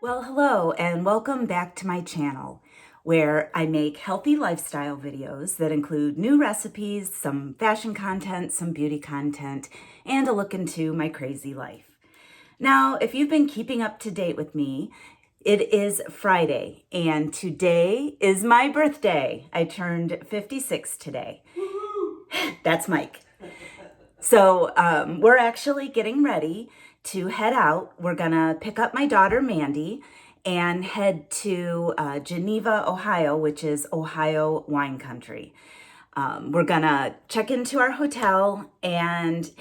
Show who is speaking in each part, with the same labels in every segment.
Speaker 1: Well, hello and welcome back to my channel where I make healthy lifestyle videos that include new recipes, some fashion content, some beauty content, and a look into my crazy life. Now, if you've been keeping up to date with me, it is Friday and today is my birthday. I turned 56 today. That's Mike. So we're actually getting ready to head out. We're gonna pick up my daughter Mandy and head to Geneva, Ohio, which is Ohio wine country. We're gonna check into our hotel and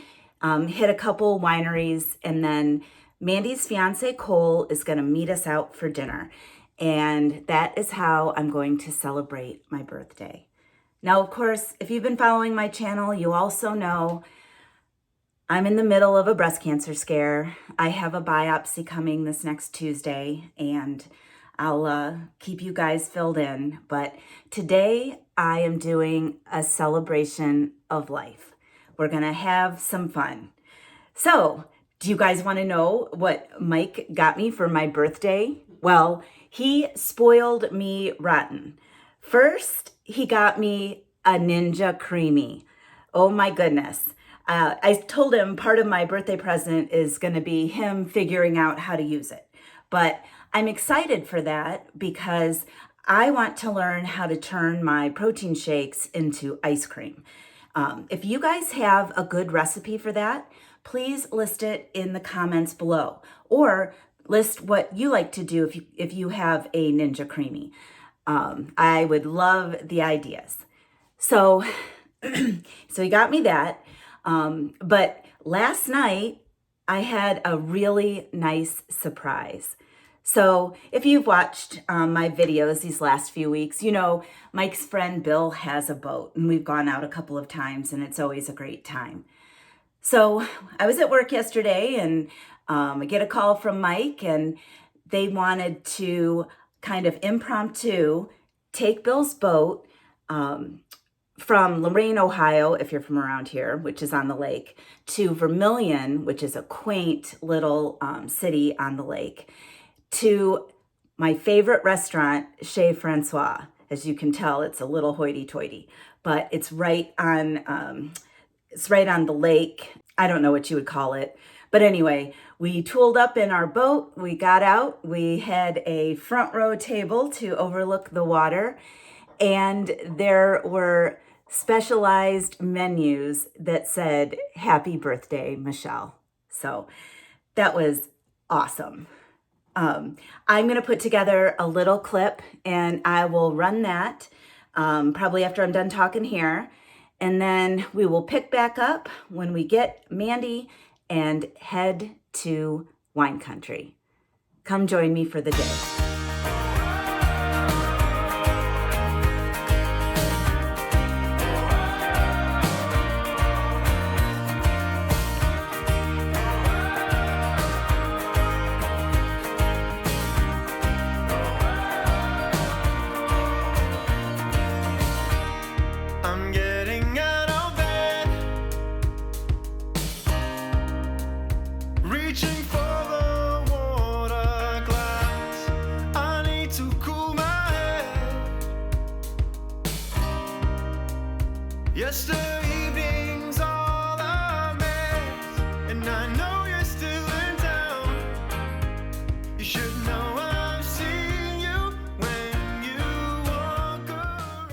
Speaker 1: hit a couple wineries, and then Mandy's fiance Cole is gonna meet us out for dinner. And that is how I'm going to celebrate my birthday. Now, of course, if you've been following my channel, you also know I'm in the middle of a breast cancer scare. I have a biopsy coming this next Tuesday, and I'll keep you guys filled in. But today I am doing a celebration of life. We're gonna have some fun. So, do you guys want to know what Mike got me for my birthday? Well, he spoiled me rotten. First, he got me a Ninja Creamy. Oh my goodness. I told him part of my birthday present is going to be him figuring out how to use it. But I'm excited for that because I want to learn how to turn my protein shakes into ice cream. If you guys have a good recipe for that, please list it in the comments below, or list what you like to do if you have a Ninja Creamy. I would love the ideas. So he got me that. But last night I had a really nice surprise. So if you've watched my videos these last few weeks, you know Mike's friend Bill has a boat, and we've gone out a couple of times, and it's always a great time. So I was at work yesterday, and I get a call from Mike, and they wanted to kind of impromptu take Bill's boat from Lorain, Ohio, if you're from around here, which is on the lake, to Vermilion, which is a quaint little city on the lake, to my favorite restaurant, Chez Francois. As you can tell, it's a little hoity-toity, but it's right on the lake. I don't know what you would call it. But anyway, we tooled up in our boat, we got out, we had a front row table to overlook the water, and there were specialized menus that said, "Happy birthday, Michelle." So that was awesome. I'm going to put together a little clip, and I will run that probably after I'm done talking here. And then we will pick back up when we get Mandy and head to wine country. Come join me for the day.
Speaker 2: Yesterday evening's all I miss, and I know you're still in town. You should know I've seen you when you walk around.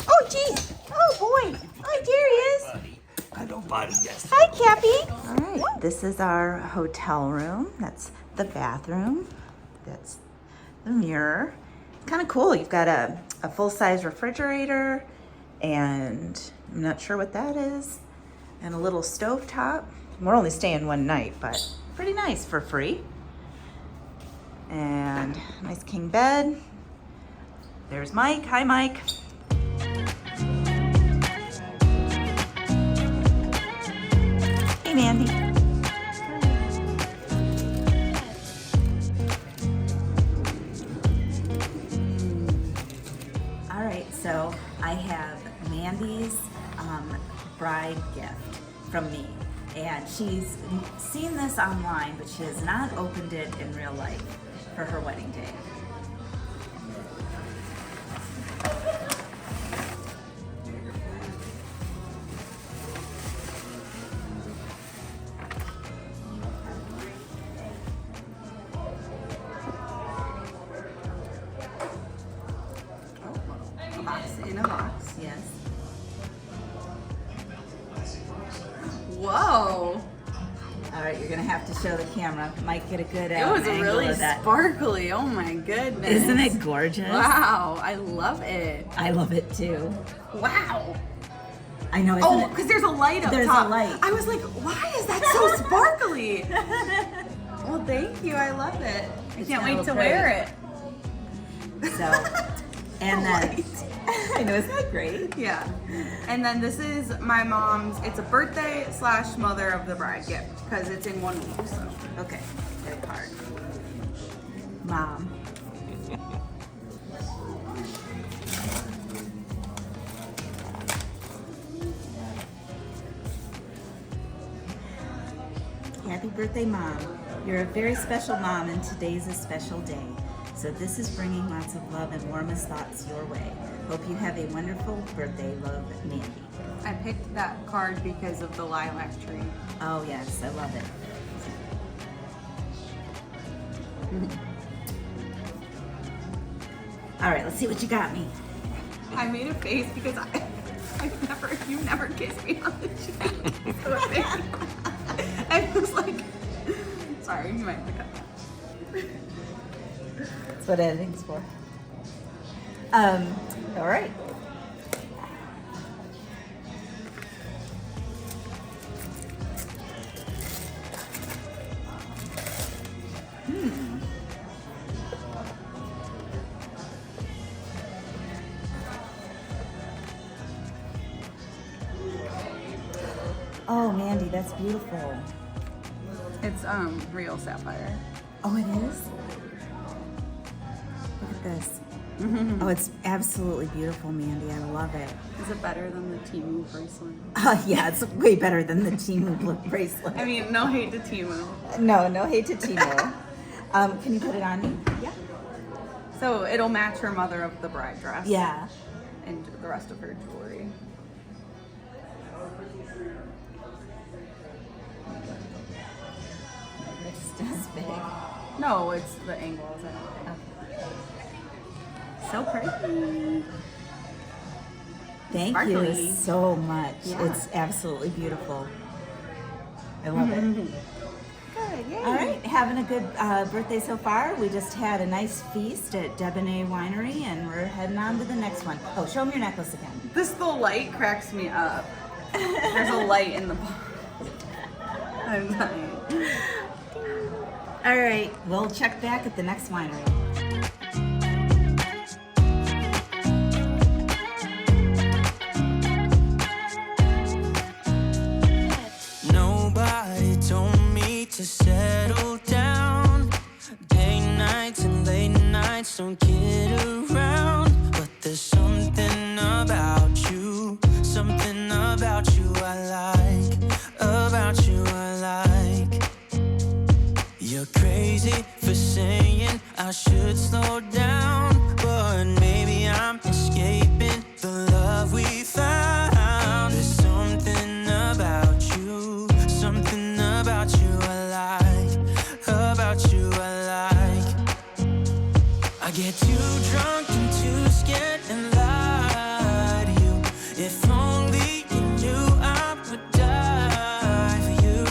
Speaker 3: Oh, geez. Oh, boy. Oh, there he is.
Speaker 4: Hello, buddy. Yes.
Speaker 3: Hi, Cappy.
Speaker 1: All right, this is our hotel room. That's the bathroom. That's the mirror. Kind of cool. You've got a full-size refrigerator, and I'm not sure what that is, and a little stovetop. We're only staying one night, but pretty nice for free. And nice king bed. There's Mike. Hi, Mike. Hey, Mandy. So I have Mandy's bride gift from me, And she's seen this online, but she has not opened it in real life for her wedding day.
Speaker 3: A box in a box.
Speaker 1: Yes.
Speaker 3: Whoa.
Speaker 1: All right, you're gonna have to show the camera. Might get a good
Speaker 3: It was
Speaker 1: angle
Speaker 3: really
Speaker 1: of that.
Speaker 3: sparkly. Oh my goodness.
Speaker 1: Isn't it gorgeous?
Speaker 3: Wow, I love it.
Speaker 1: I love it too.
Speaker 3: Wow.
Speaker 1: I know.
Speaker 3: Oh,
Speaker 1: Isn't it?
Speaker 3: because there's a light up
Speaker 1: There's
Speaker 3: top.
Speaker 1: a light.
Speaker 3: I was like, why is that so sparkly? Well, thank you. I love it. I
Speaker 1: It's
Speaker 3: can't
Speaker 1: gonna
Speaker 3: wait
Speaker 1: look
Speaker 3: to
Speaker 1: great.
Speaker 3: wear it.
Speaker 1: So, and then
Speaker 3: Light.
Speaker 1: I know, isn't that great?
Speaker 3: Yeah. And then this is my mom's, it's a birthday / mother of the bride gift because it's in 1 week. So, okay. Good card.
Speaker 1: Mom. Happy birthday, Mom. You're a very special mom, and today's a special day. So this is bringing lots of love and warmest thoughts your way. Hope you have a wonderful birthday. Love, Mandy.
Speaker 3: I picked that card because of the lilac tree.
Speaker 1: Oh yes, I love it. All right, let's see what you got me.
Speaker 3: I made a face because you've never kissed me on the cheek. So it made I was like, sorry, you might have to cut that.
Speaker 1: That's what editing's for. All right. Oh, Mandy, that's beautiful.
Speaker 3: It's real sapphire.
Speaker 1: Oh, it is? Look at this. Oh, it's absolutely beautiful, Mandy. I love it.
Speaker 3: Is it better than the Temu bracelet?
Speaker 1: Yeah, it's way better than the Timu bracelet.
Speaker 3: I mean, no hate to Temu.
Speaker 1: No hate to Timu. Can you put it on me?
Speaker 3: Yeah. So it'll match her mother of the bride dress.
Speaker 1: Yeah.
Speaker 3: And the rest of her jewelry.
Speaker 1: It's as big.
Speaker 3: No, it's the angles. So pretty.
Speaker 1: Thank
Speaker 3: Sparkly.
Speaker 1: you so much.
Speaker 3: Yeah.
Speaker 1: It's absolutely beautiful. I love it.
Speaker 3: Good, yay.
Speaker 1: All right, having a good birthday so far. We just had a nice feast at Debonair Winery, and we're heading on to the next one. Oh, show them your necklace again.
Speaker 3: The light cracks me up. There's a light in the box. I'm dying.
Speaker 1: All right, we'll check back at the next winery.
Speaker 2: Nobody told me to settle down. Day nights and late nights don't get around. But there's something about you I like. About you I like. You're crazy for saying I should slow down, but maybe I'm escaping the love we found. There's something about you I like, about you I like. I get too drunk and too scared and lie to you. If only you knew I would die for you.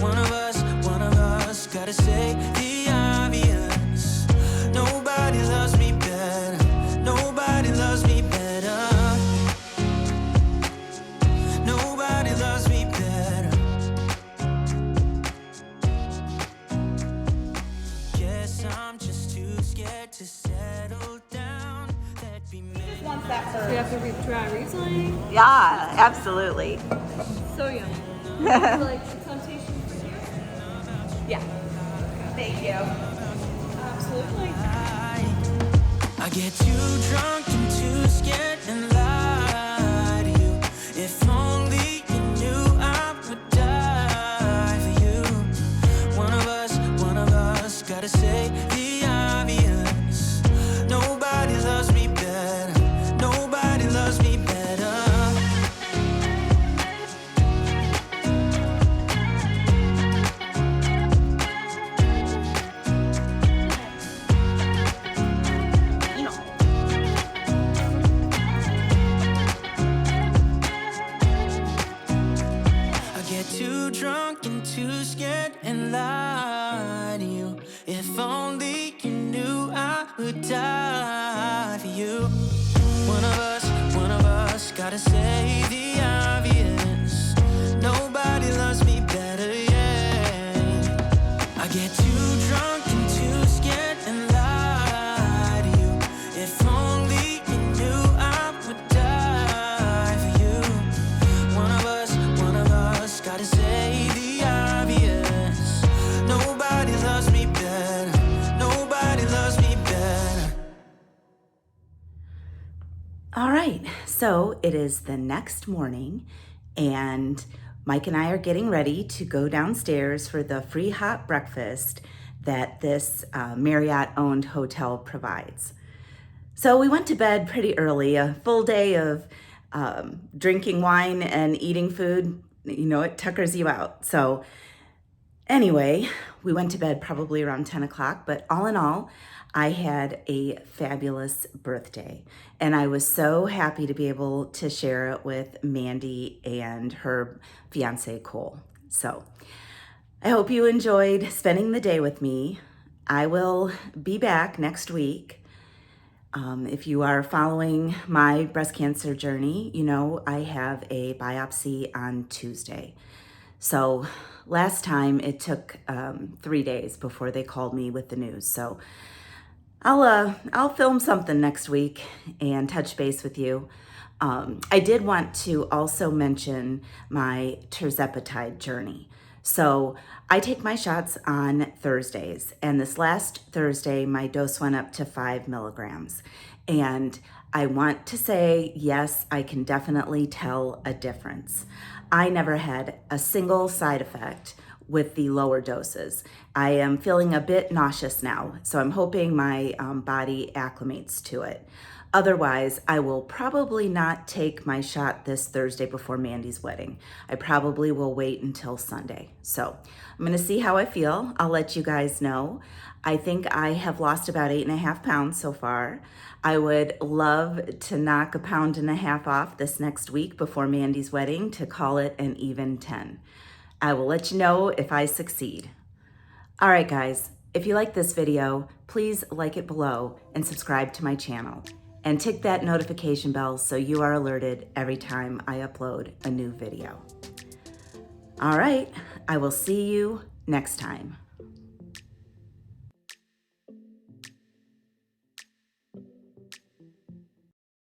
Speaker 2: One of us gotta say the obvious. Nobody loves me better. Nobody loves me better. Nobody loves me better. Guess I'm just too scared to settle down. That'd be me.
Speaker 3: Wants that
Speaker 4: We have to try Riesling.
Speaker 1: Yeah, absolutely.
Speaker 4: So young. Like temptation for you?
Speaker 3: Yeah. Thank you.
Speaker 4: Absolutely.
Speaker 2: I get too drunk and too scared and lie to you. If only you knew I would die. say the obvious. Nobody loves me better, yeah. I get too drunk and too scared and lie to you. If only you knew I would die for you. One of us gotta say the obvious. Nobody loves me better. Nobody loves me better.
Speaker 1: All right, so it is the next morning, and Mike and I are getting ready to go downstairs for the free hot breakfast that this Marriott-owned hotel provides. So we went to bed pretty early, a full day of drinking wine and eating food. You know, it tuckers you out. So anyway, we went to bed probably around 10 o'clock, but all in all, I had a fabulous birthday, and I was so happy to be able to share it with Mandy and her fiance, Cole. So I hope you enjoyed spending the day with me. I will be back next week. If you are following my breast cancer journey, you know I have a biopsy on Tuesday. So last time it took 3 days before they called me with the news. So I'll film something next week and touch base with you. I did want to also mention my Tirzepatide journey. So I take my shots on Thursdays, and this last Thursday, my dose went up to 5 milligrams. And I want to say, yes, I can definitely tell a difference. I never had a single side effect with the lower doses. I am feeling a bit nauseous now, so I'm hoping my body acclimates to it. Otherwise, I will probably not take my shot this Thursday before Mandy's wedding. I probably will wait until Sunday. So I'm gonna see how I feel. I'll let you guys know. I think I have lost about 8.5 pounds so far. I would love to knock 1.5 pounds off this next week before Mandy's wedding to call it an even 10. I will let you know if I succeed. All right, guys, if you like this video, please like it below and subscribe to my channel. And tick that notification bell so you are alerted every time I upload a new video. All right, I will see you next time.